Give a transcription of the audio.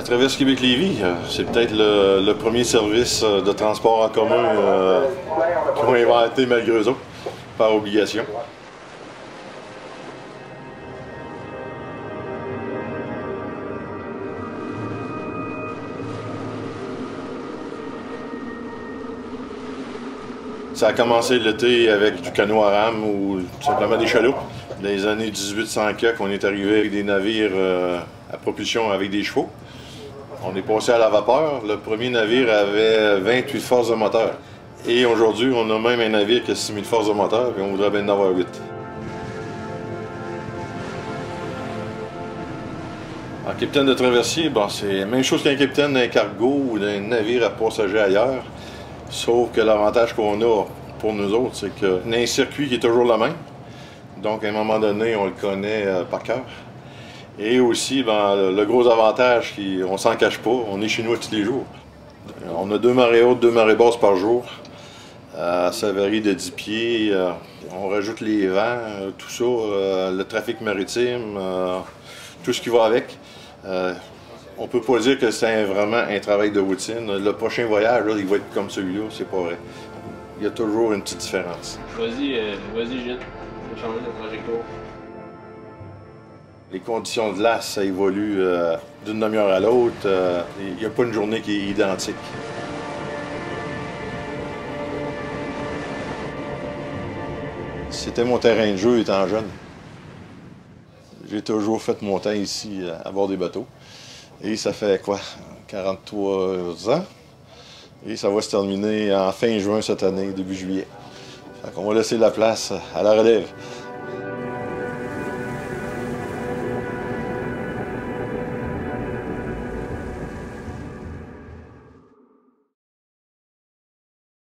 Traverse Québec-Lévis, c'est peut-être le premier service de transport en commun qu'ils ont inventé malgré eux autres, par obligation. Ça a commencé l'été avec du canot à rame ou tout simplement des chaloupes. Dans les années 1800, on est arrivé avec des navires à propulsion avec des chevaux. On est passé à la vapeur. Le premier navire avait 28 forces de moteur. Et aujourd'hui, on a même un navire qui a 6000 forces de moteur et on voudrait bien en avoir 8. Un capitaine de traversier, bon, c'est la même chose qu'un capitaine d'un cargo ou d'un navire à passagers ailleurs. Sauf que l'avantage qu'on a pour nous autres, c'est qu'on a un circuit qui est toujours le même. Donc, à un moment donné, on le connaît par cœur. Et aussi, ben, le gros avantage, on s'en cache pas, on est chez nous tous les jours. On a 2 marées hautes, 2 marées basses par jour. Ça varie de 10 pieds. On rajoute les vents, tout ça, le trafic maritime, tout ce qui va avec. On peut pas dire que c'est vraiment un travail de routine. Le prochain voyage, là, il va être comme celui-là, c'est pas vrai. Il y a toujours une petite différence. Vas-y, Gilles. On va changer de trajectoire. Les conditions de glace, ça évolue d'une demi-heure à l'autre. Il n'y a pas une journée qui est identique. C'était mon terrain de jeu étant jeune. J'ai toujours fait mon temps ici à bord des bateaux. Et ça fait quoi? 43 ans. Et ça va se terminer en fin juin cette année, début juillet. Fait qu'on va laisser la place à la relève.